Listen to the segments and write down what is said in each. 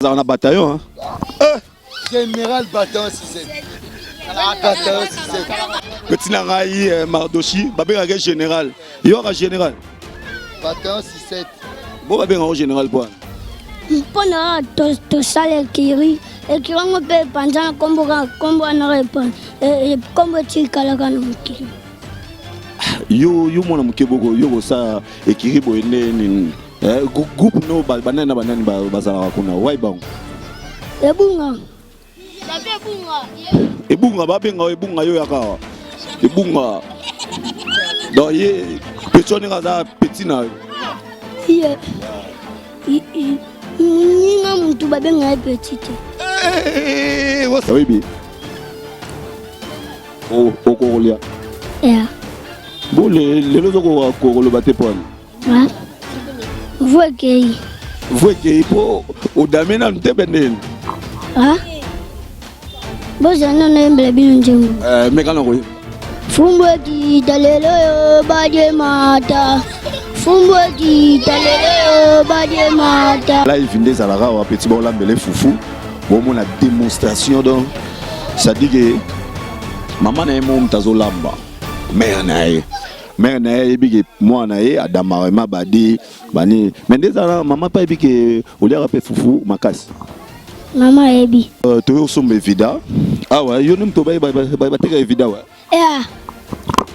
On a bataillon. Général bataillon 6. Bataillon 6. Petit Nangaï Mardochi, Babé un général. Il y aura général. Bataillon 6. Bon, Babé un général quoi. Pendant tout ça, l'écurie, et qui vont me payer pendant combo on répond. Et combo Tikalagan. Yo mon mukeboko yo ça équilibre ene groupe no banana bazala kuna why bang Ebunga ebunga babenga ebunga yo yaka ebunga do ye petoni kaza petina ye ninga muntu babenga petite wasa webi o okolia yeah. Bon, les autres ont le battu pour nous. Vous qui pour au damena nous te benen. Ah. Bon, j'en ai un blabin jungle. Mais quand on Fumbo qui talelo badje mata. Fumbo qui talelo badje mata. Là, il vient à la rare petit bon là, belé foufou. Bon, mon la démonstration donc ça dit que maman est mon tazolamba. Mais nae bige moi nae adama ma badi bani mais déjà maman pas bige au lieu rapper foufou makasi maman ebi to sombe vida ah ouais yo nim to ba teka vida ouais yeah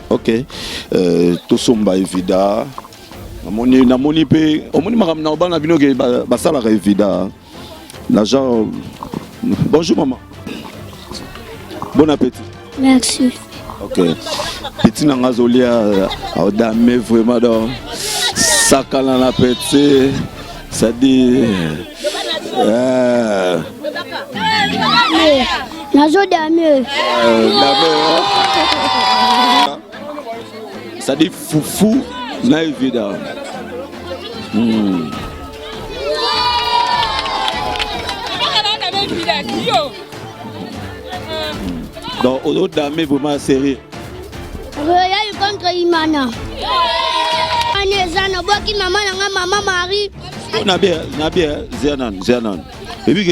OK to somba vida namoni pe omoni makam na bana bino ke basala ka vida l'argent bonjour maman bon appétit merci. OK. Petit Nangazolia, dame vraiment donc sakala la petit, ça dit Nazo dame. Ça dit foufou na évident. Donc, au dame vraiment sérieux. Royal contre Imana. Anezana boki mama na maman Marie. Na bien Zenan. Et puis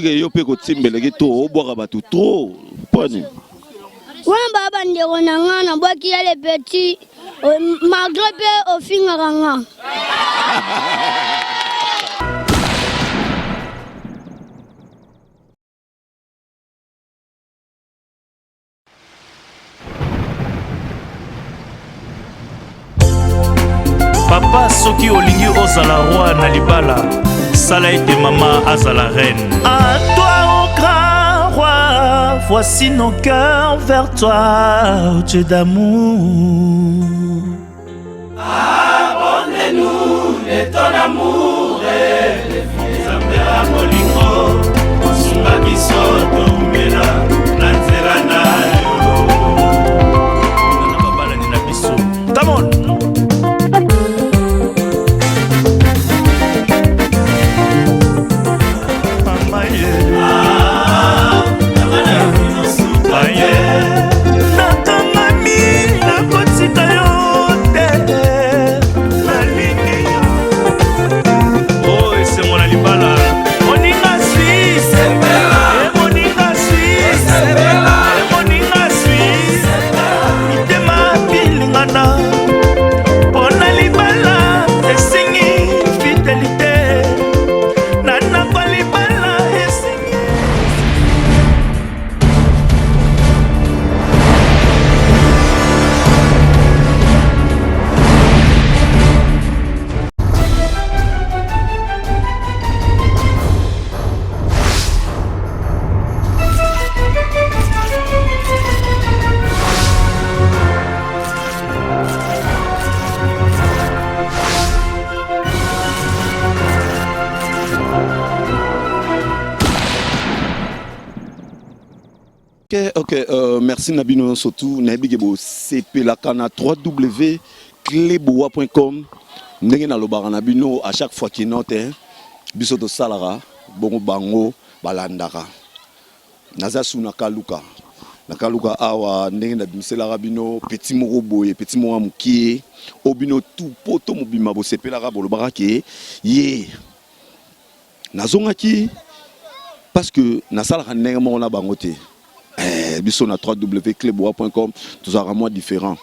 que yo pe ko timbele ki to o boka batu trop. Poni. Wan baba ndeko na ngana boki ya le petit malgré pe au fingaranga. Papa soki olingi ozala roi na libala sala ete mama azala reine. À toi ô grand roi, voici nos cœurs vers toi, Dieu d'amour. Abonnez-nous de ton amour et les filles à molingo sunga biso tomela na nzela na yo na babala ni na biso. Come on. OK, merci Nabino surtout Nabigebo CP la cana 3W cleboa.com ndenge na lobara Nabino à chaque fois qu'il note biso to salara bongo bango balandaka naza suna kaluka awa ndenge na bimisela rabino petit moko boye petit moko mukie obino tout poto mobima bo CP la bolo barake ye nazongaki parce que nasalaka ndenge moko na bango te biso na www.cleboa.com tozalaka mwa différent.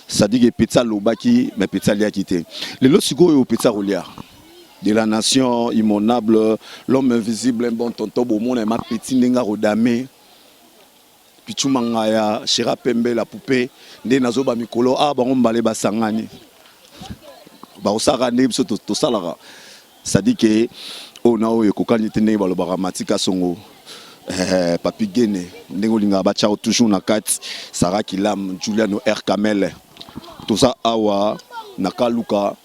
C'est-à-dire que Petsa Lobaki, mais Petsa Liakite. Le lot sigo Petsa Rolia. De la nation immonable, l'homme invisible, un bon tonton, bon monde, ma petite nenga rodame. Pichu mangaya, Shira Pembe, la poupée, de Nazoba Mikolo, ah, bah on balé basangani. Bah on s'arrête, tout ça là. C'est-à-dire que, on a eu kokani tene ba lo baramatika songo. Papi Gene, Nengolinga Bachao toujours na kat, Sarah Kilam, Juliano R. Kamel. Tout ça awa Nakaluka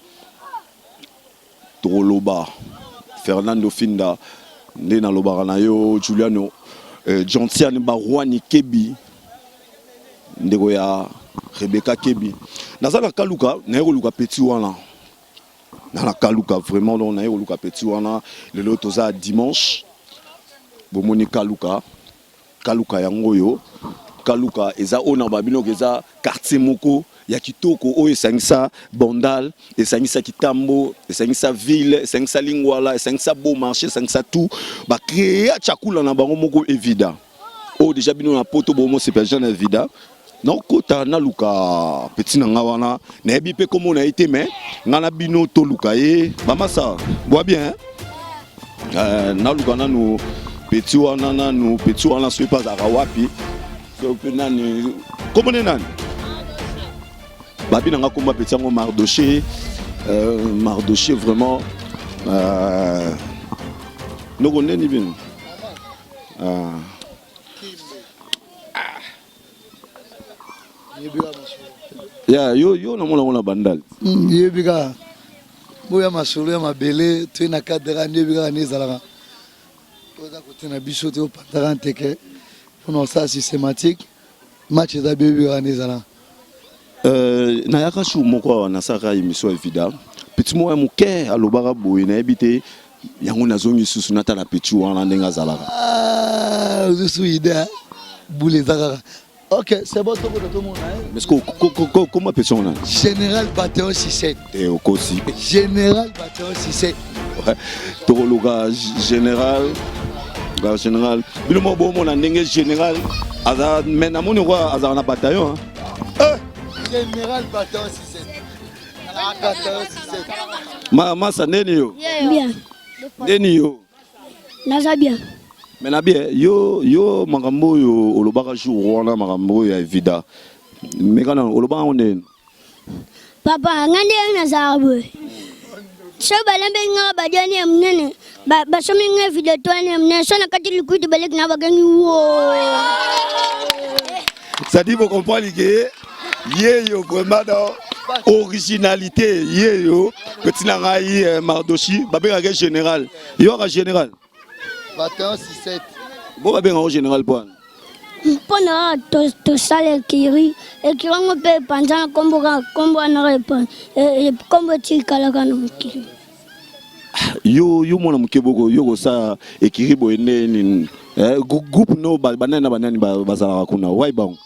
Toroloba Fernando Finda Nena Lobaranayo Juliano Jontian Barouani Kebi Ndegoya Rebecca Kebi Nazala Kaluka Nairo Luka Petit wana Nana Kaluka vraiment non Nairo Luka Petit wana le lotoza dimanche Bomoni Kaluka Kaluka yangoyo Kaluka eza ona babino eza quartier moko ya kitoko o esangisa Bondal esangisa Kitambo esangisa ville esangisa Lingwala esangisa Beau Marché esangisa tout ba créer chakula na bango moko évident o déjà bino na poto bomo c'est pas jeune évident donc kota na luka petit na ngawana na ebi pe comme on a été mais ngana bino to luka e mama ça bois bien na luka na nous petit wana na nous petit wana soit pas à wapi comment est nani Babi n'a combat petit en Mardoché Mardoché vraiment nous on est ni bien ya yo na mona bandal yebika boya masolo ya mabele tu na cadre yebika nezalaka toza côté na biso te opatara teke pour ça systématique match za yebika nezalaka na yaka chou moko na saka émission évident petit mo moke alobaka boye na ebité yango nazongi susu na tala petit wana ndenga zalaka je suis idée boule zakaka. Ok, c'est bon, tout le monde. Mais comment petit on a Général Bataillon 67. Et au Kosi. Général Bataillon 67. Ouais. Torologa général. Général. Mais le mot bon on a ndenge général. Aza maintenant mon roi aza na bataillon. Général Bataillon 67. Bataillon 67. Ma ça neni yo. Bien. Neni yo. Naza bien. Mais na bien yo makambo yo olobaka jour wana makambo ya vida. Mais kana olobaka onene. Papa ngande naza boy. So balambe nga badiani mnene. Ba somi nga video to ane mnene so na kati likuti balek na bagangi wo. Ça dit vous comprenez que yo vraiment dans originalité yo petit na ngai Mardochi babengaka général. Yo ka général. Bataillon 67. Bon babengaka au général point. Pona to sale kiri e kirango pe panza kombo na repa e kombo tikala kana mukiri. Yo mona mukeboko yo ko sa ekiri boyene ni groupe no banana bazala kuna why bang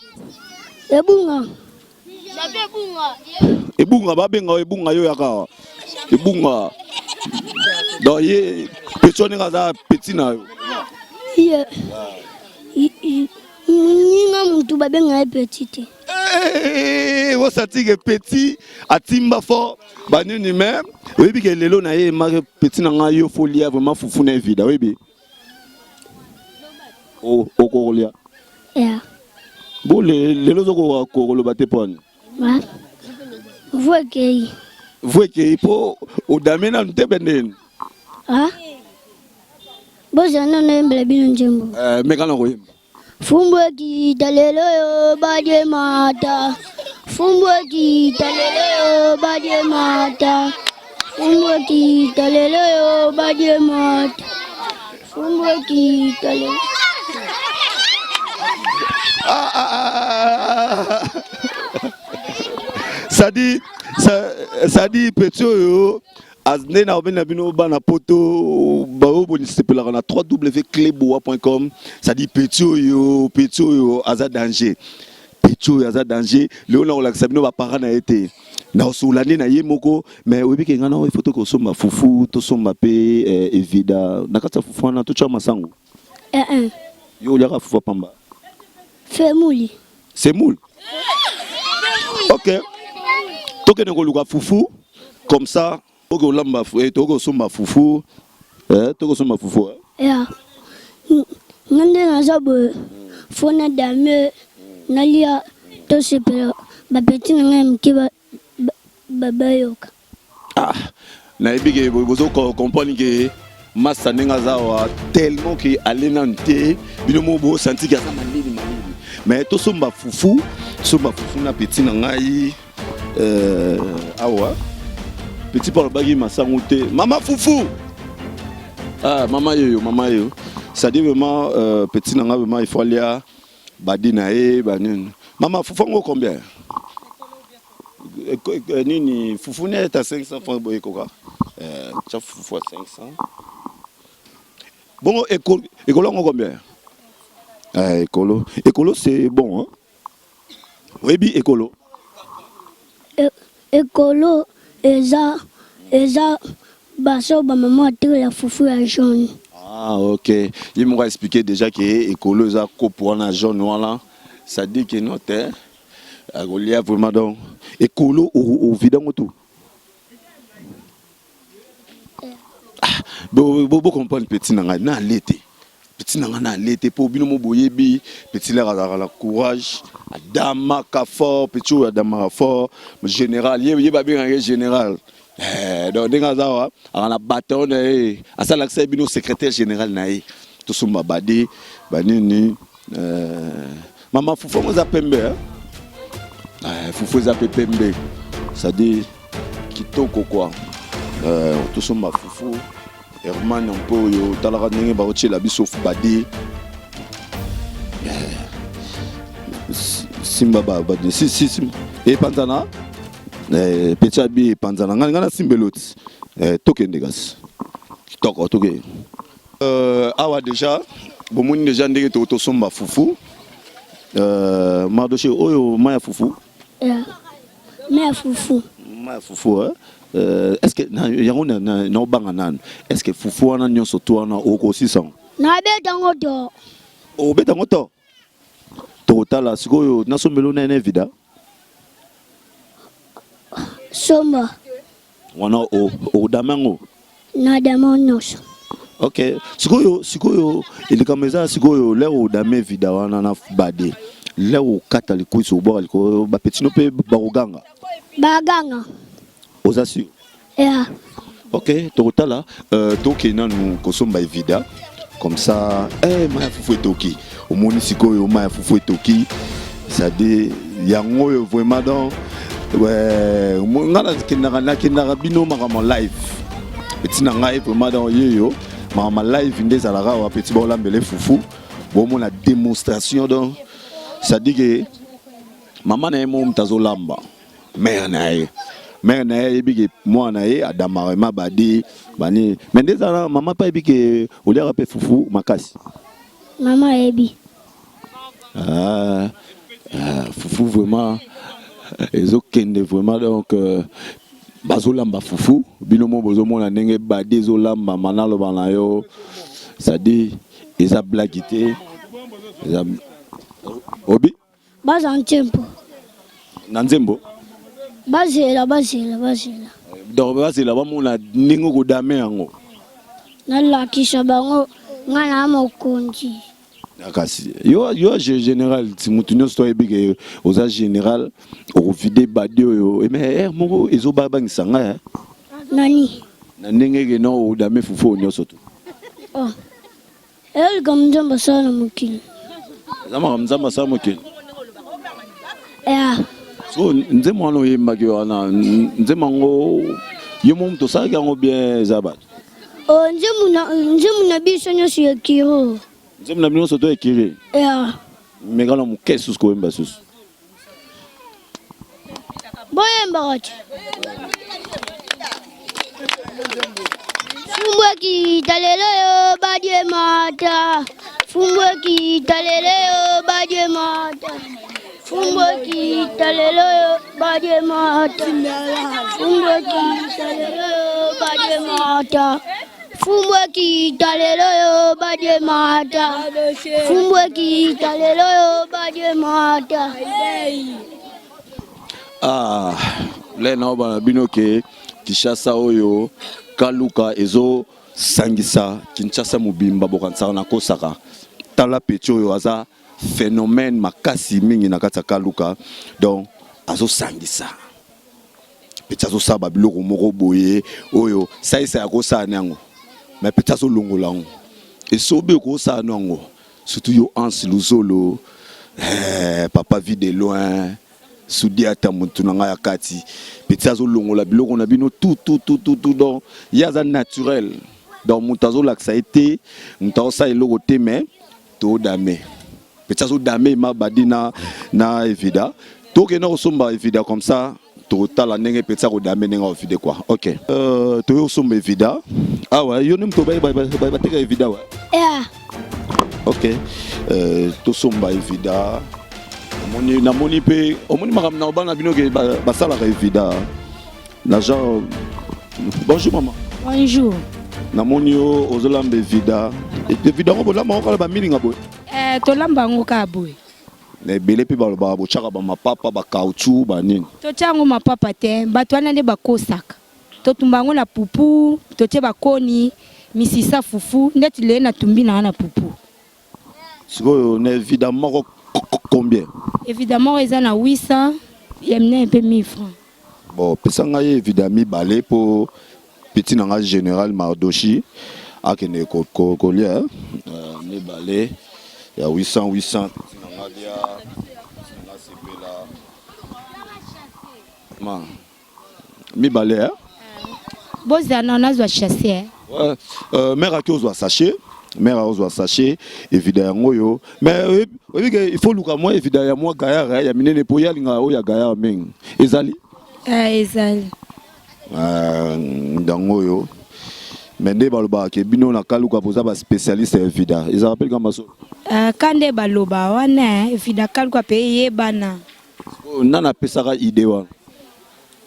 Ebunga ebunga yo yaka ebunga do ye petoni kaza petina yo ye ninga muntu babenga petite wo satike petit atimba fort banini même oui bi ke lelo na ye ma petina nga yo folia vraiment fufu na vida oui bi o kolia ya bo lelo zoko ko lo bate pon wa voke po o damena ntebenen ah boza nana mbele bino njembo mekana ko yimba Fumbo ki talelo yo badye mata. Fumbo ki talelo yo badye mata. Fumbo ki talelo yo badye mata. Fumbo ki talelo. Ça dit petit yo azne na obena bino bana poto ba oboni sepelaka na www.cleboa.com. Ça dit petit yo aza danger. Petit yo aza danger. Léon na olakisa bino ba parents na été. na osulani na ye moko mais oyebi ke ngana il faut que osomba fufu to somba pe evida na kata fufu na to cha masango yo liaka fufu pamba Femouli. Semoule. OK. Toke ne koluka fufu comme ça, toke olamba fufu, toke somba fufu, toke somba fufu. Ya. Ngande na zabo fona dame nalia to sepela ba petit nga mkiba babayoka. Ah, na ebige bozo comprendre que massa nenga zawa tellement que alena nte bino mo bo senti ka malini mais to somba fufu na petit na ngai awa petit par bagi masango te mama fufu. Ah mama yo ça dit vraiment petit na ngai vraiment il faut aller badina e banin mama fufu ngo combien nini fufu net à 500 francs boye koka ça fufu à 500 bon écolo ngo combien écolo c'est bon hein oui bi écolo Écolo eza baso ba maman tire la fufu ya jaune. Ah OK, il m'a expliqué déjà que écolo eza copo na jaune voilà ça dit que non terre agolia vraiment donc écolo au vidango tout. Bo comprendre petit na l'été. Petit na l'été pour bino mo boyebi petit la courage adama ka fort petit adama fort général ye ba bien général donc denga zawa ana bâton na asa l'accès bino secrétaire général na to sumba badi banini mama fufu mo za pembe fufu za pembe ça dit kitoko quoi to sumba fufu Herman un peu yo talaka ndenge ba otie la biso badi simba ba si et panzana petit abi panzana ngana simbeloti tokende gas toke awa déjà bomoni déjà ndenge to somba fufu mardoché oyo maya fufu maya fufu hein est-ce que yango na banga nan est-ce que fufu wana nyonso to wana oko 600 na beta ngoto o beta ngoto totala sikoyo na sombelo na ene vida soma wana o damango na damonos. OK sikoyo ilikameza sikoyo leo dame vida wana na bade leo kata likuiso bo aliko ba petino pe baganga Osasio. Yeah. OK, totala toki nanu kosomba evida comme ça maya fufu toki au munisiko yo maya fufu toki ça dit yango yo vraiment donc ouais ngala kinaka bino makama live petit na ngai vraiment donc yo makama live ndeza la wa petit ba olambele fufu bon mon la démonstration donc ça dit que maman na mo mtazolamba mère na ebike mwana adama mabadi bani mendeza mama pa ebike oliaka pe fufu makasi mama ebi fufu vraiment ezokende vraiment donc bazolamba fufu bino mo bozomona ndenge badi ezolamba manalo bana yo ça dit eza blagité eza obi baza ntempo na nzembo bazela donc bazela bamona ndenge kodame yango nalakisa bango ngana mokonzi kasi yo général si mutu nyonso to ebike oza général okofide badi oyo mais moko ezobabangisa ngai nani na ndenge ke no odame fufu nyonso to gamzamba sana mokili zama mzamba sana mokili so nzema wana oyembaki wana nzema ngo yo mo moto osalaki yango bien zabat nzemu na biso nyonso ekiro nzemu na bino nyonso to ekiri mekana moke susu koyemba susu boyemba kati fumbweki talelo yo badie mata fumbweki talelo yo badie mata Fumbo kita lelo baje mata. Fumbo kita lelo baje mata. Fumbo kita lelo baje mata. Fumbo kita lelo baje mata. Ah, lena ba binoke Kishasa oyo Kaluka ezo sangisa Kinshasa mubimba bokansaka na kosaka tala pecho oyo aza phénomène makasi mingi na kati ya Kaluka donc azo sangisa pecha azo saba biloko moko boye oyo saisa ya kosana yango mais pecha azo longola yango esobe kosana yango surtout yo Anse Luzolo papa vit de loin Soudiata Moutunanga Yakati, petit azo longola biloko na bino tout donc yaza naturel donc mutazo la ça a été mutazo ça eloko te mais to dame petit azo dame ma badina na evida to ke na osomba evida comme ça to tala ndenge petit azo dame ndenge ovide quoi OK to yo somba evida ah ouais yo nem to ba teka evida ouais Yeah. OK to somba evida na moni pe omoni makam na bana bino ke basala ka evida na genre bonjour maman Bonjour. na moni yo ozolamba evida evida ngo bolamba ngo ba milinga boy Tolamba ngo ka boy. na bele pe ba bochaka ba mapapa ba caoutchouc ba nini Tochango mapapa te, bato wana nde bakosaka. Totumba ngo na pupu, totie bakoni, misisa fufu, ndeti le na tumbi na pupu. siko na evida moko combien Évidemment, ils ont 800, il y a un peu 1000 francs. bon pesanga ye evida mi balé pour petit nanga général Mardochi akene kolia mi balé ya 800 petit nanga dia nanga sepela ma mi balé hein Bozana, on a besoin de chasser. ouais mère aki ozwa sachet mère ozwa sachet evida yango yo mais il faut luka moi evida ya moi gayara ya minene po ya linga o ya gayara meng ezali Ezali. ndango yo mais nde baloba ke bino na Kaluka poza ba spécialiste evida ils rappellent comme ça Kande baloba wana, evida Kaluka pe yebana. nana pesaka idée wana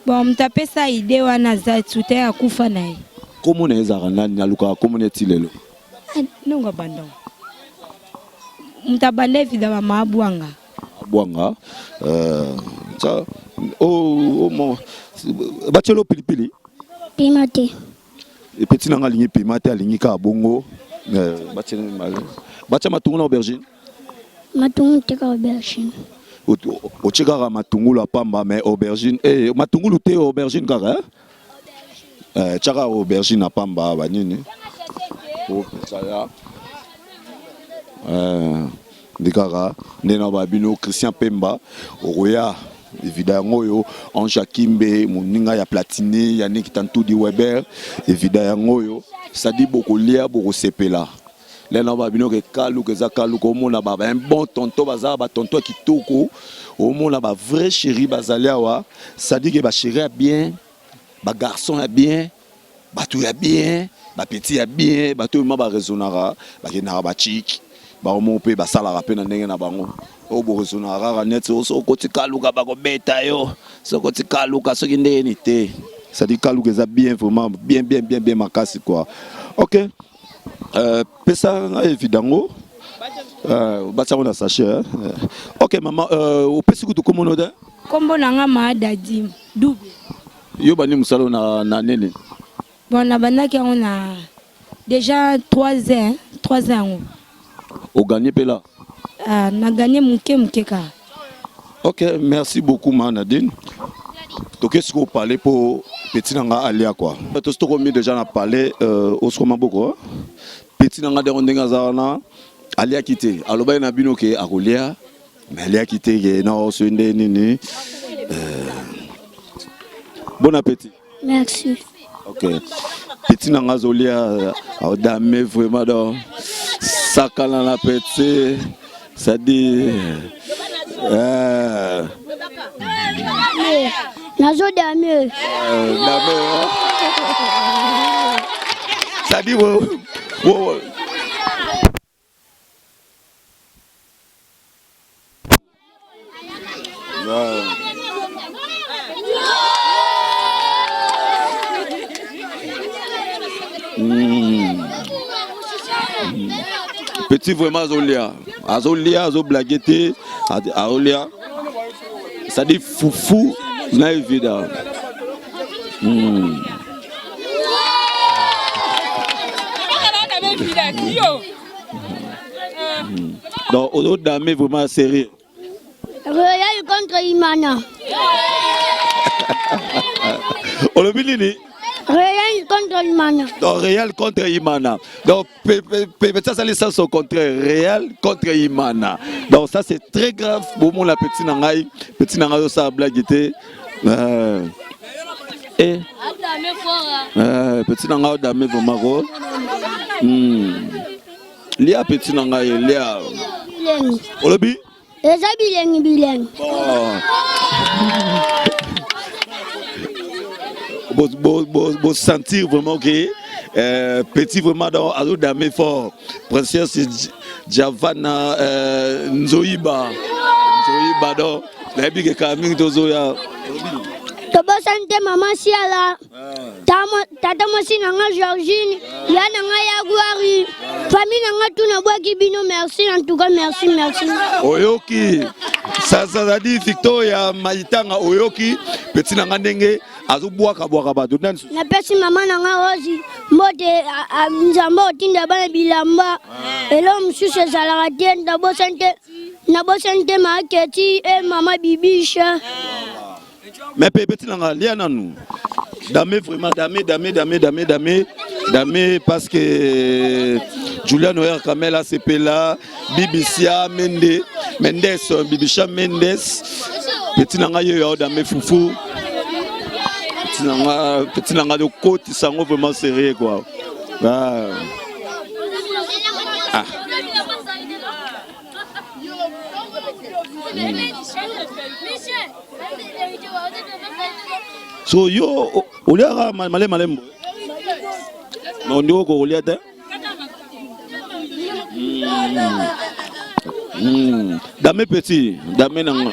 Bon, mtapesa ide wana za tute ya kufa naye. komo na ezaka nani na luka komo na tilelo Nunga bando. Mtabande evida wa maabwanga. abwanga ça oh mon bachelo pilipili Pimate. petit nanga lingi pimate alingi ka bongo bachelo mal bacha matungu na aubergine Matungu teka aubergine. ochekaka matungulu apamba mais aubergine matungulu te aubergine kaka chaka aubergine apamba banini ndikaka nde na babino Christian Pemba okoya evida yango oyo Ange Akimbe moninga ya Platini Yannick Tantudi Weber evida yango oyo sadi bokolia bokosepela lena babino ke Kaluka eza Kaluka omona ba un bon tonton baza ba tonton kitoko omona ba vrai chéri bazali awa sadi ke ba chéri ya bien ba garçon ya bien bato ya bien ba petit ya bien bato ma ba raisonnara ba kenara ba chic ba omo pe ba salaka pe na ndenge na bango o bo raisonnara net so ko ti Kaluka ba ko beta yo so ko ti Kaluka so kinde ni te sadi Kaluka eza bien vraiment bien makasi quoi OK pesa evidango batsango na sachet OK maman opesi kutu komono de Kombo nanga maadadi double. yo bani musalo na nene Bon, na bandaki yango na déjà 3 ans. au gagné pela Na gagné muke ka. OK merci beaucoup Manadine donc qu'est-ce qu'on parler pour petit nanga alia quoi tout ce qu'on mis déjà na parler au soma boko petit nanga de ondenga zana alia kité aloba na bino ke akolia mais alia kité ke na o sende nini bon appétit Merci. OK petit nanga zolia dame vraiment donc sakana na petit ça dit Nazo dame. Ça dit wow. Petit vraiment Azolia. Azolia, Azoblagueté, Azolia. Ça dit foufou, na évident. Donc, au autre dame vraiment sérieux. Royal contre Imana. On le dit. Royal contre Imana. Donc, Real contre Imana. Donc, ça, c'est le sens au contraire. Real contre Imana. Donc, ça, c'est très grave pour moi, la petite nangaï. Petite nangaï, ça a blagué. Et petit nangaï, dame, vraiment. Léa, petit nangaï, Léa. On le dit? Les bilèng. Bon sentir vraiment que petit vraiment dans Azo Dame fort. Princesse Javana Nzoïba donc la bique Camille Tozoya. Tobo santé maman siala. Tata mosi nanga Georgine, ya nanga Yaguari. Famille nanga tuna bwa kibino merci en tout cas merci. Oyoki. Ça dit Victoria Maitanga Oyoki petit nanga ndenge azobwaka bato na pesi mama nanga Rosi mbote nzambo tinda bana bilamba elo mususu ezalaka te na bosante maketi e mama bibisha. Mais petit nanga lia nanu dame vraiment dame parce que Julian Oyer Kamela Sepela Bibisia Mendes Bibisha Mendes petit nanga yo dame foufou petit nanga de côte sango vraiment sérieux quoi. So yo oliara malembo on dit ko oliata dame petit dame nanga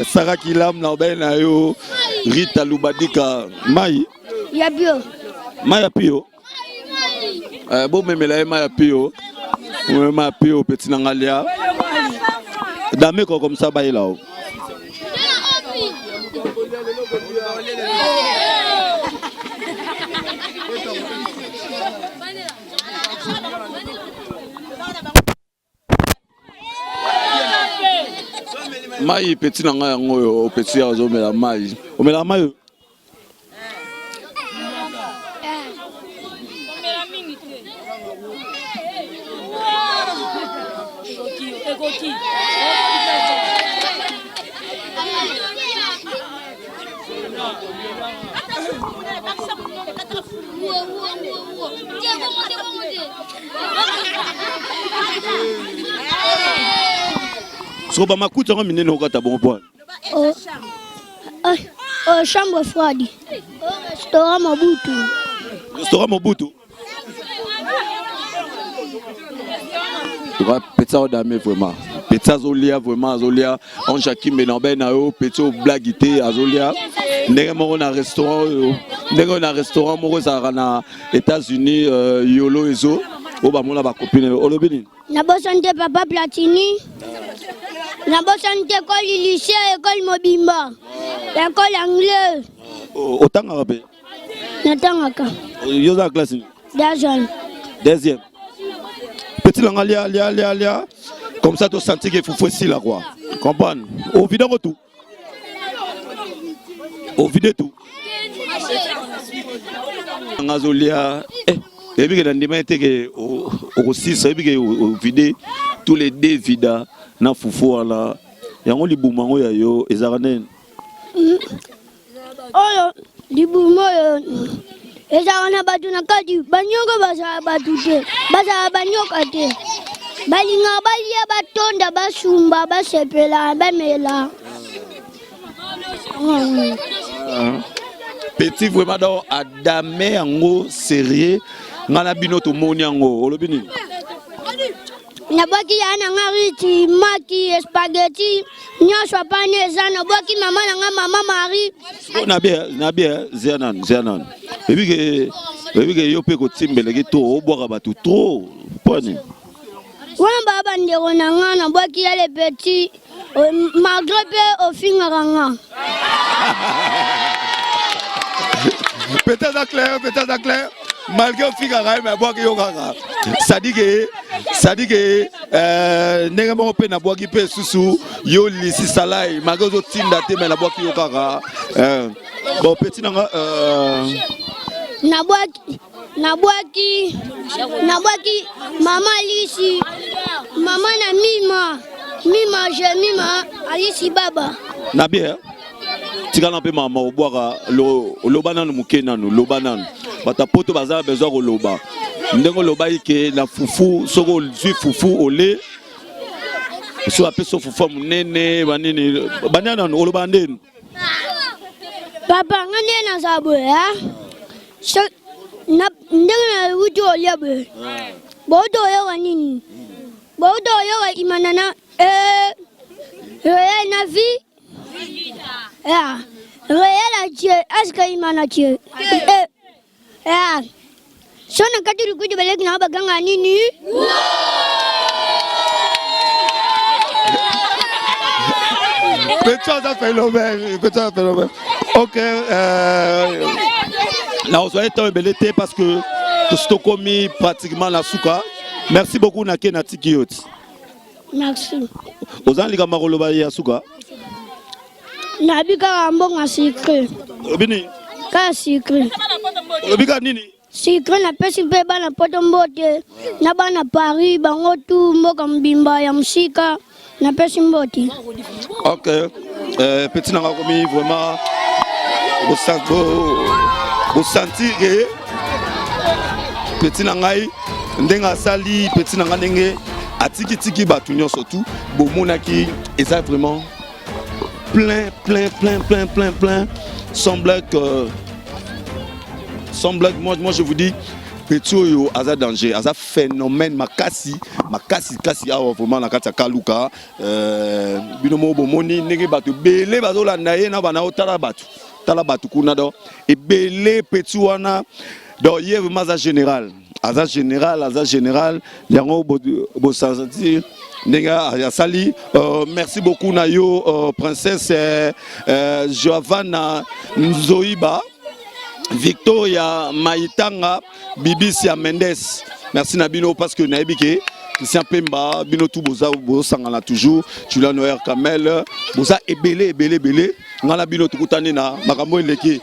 Sarah Kilam na bena yo Rita Lubadika mai ya bio mai pio bon memela mai pio ma pio petit nangalia dame ko comme ça bail là. Mai petit nanga yango yo petit azo mela mai. O mela mai. So ba makuta ngo minene okata bon point. Chambre froide. Restaurant Mobutu. Tu vas petit dame vraiment. Petit Azolia vraiment Azolia on Jackie Menambe na yo petit blaguité Azolia. Ndenge mo na restaurant mo za na États-Unis Yolo ezo o ba mona ba copine olobini. Na bosante papa Platini. Na bosante école lycée école Mobimba. École anglais. Otanga rapé. Natangaka. Yo za classe. Deuxième. Petit langalia. Comme ça tu sens qu'il faut ici là quoi. Comprendre. Au vide tout. Au vide tout. Ngazolia et puis dans demain que au 6 et puis au vide tous les deux vida na fufu là. Yango libumango ya yo ezarane. Oyo libumo ezarana batu na kadi banyongo baza batu te. Baza banyoka te. Balinga balia batonda basumba basepela bamela. Petit vraiment donc adamé en gros sérieux ngana bino to moni yango olobi nini Nabwaki yana ngariti maki spaghetti nyosho pane eza nabwaki mama nanga mama Marie na bien Zeanan ebi ke yo pe ko timbele to obwaka batu trop poni wana baba ndeko nanga nabwaki ya le petit malgré pe ofingaka nga peut-être clair malgré ofingaka mais abwaki yo kaka sadike ndenge moko mpe nabwaki mpe susu yo lisi salai malgré ozotinda te mais nabwaki yo kaka bon petit nanga nabwaki mama Lisi mama na mima Alisi baba na bien tikana mpe mama obwaka loba nanu moke nanu loba nanu bata poto baza besoin koloba ndenge oloba ike na fufu soko ozwi fufu ole so apeso fufu munene banini banya nanu oloba ndeni papa ngane na sabwe ha ndenge na wuti olia be bodo yo nini bodo yo imanana na vie ya réel Dieu est-ce que imana Dieu ya sona kadiri kudi baleki na baganga nini peut-être phénomène ok na osoye temps ebelete parce que to komi pratiquement la souka merci beaucoup na ke na tiki yoti merci ozalika makoloba ya souka nabika mbonga secret bini ka secret obika nini secret na pesi pe bana poto mbote na bana Paris bango tu mboka mbimba ya msika na pesi mbote ok petit nanga komi vraiment au sentir petit nangai ndenga sali petit nanga ndenge atiki batu nyonso tout bomonaki eza vraiment plein sans blague moi je vous dis petit oyo aza danger aza phénomène makasi awa vraiment na kati ya kaluka bino mo bomoni ndenge batu bele bazolanda ye na bana otala batu kuna do ebele petit wana donc hier vraiment aza général yango bo sentir ndenge asali merci beaucoup na yo princesse Giovanna Nzoiba Victoria Maitanga Bibisia Mendes merci na bino parce que nayebi ke Christian Pemba bino tout boza sangana toujours Julian Noër Kamel boza ebele ngala bino tukutani na makambo eleki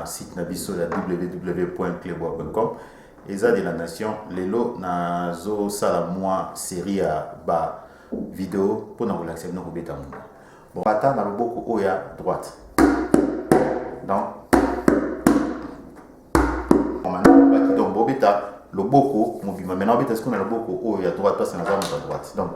site nabiso la www.clebois.com eza de la nation lelo nazo sala moi série ya ba vidéo pour na relaxer no kobeta mundu bon bata na loboko oya droite donc donc bobeta loboko mobima maintenant beta ce qu'on a loboko oya droite parce que na za droite donc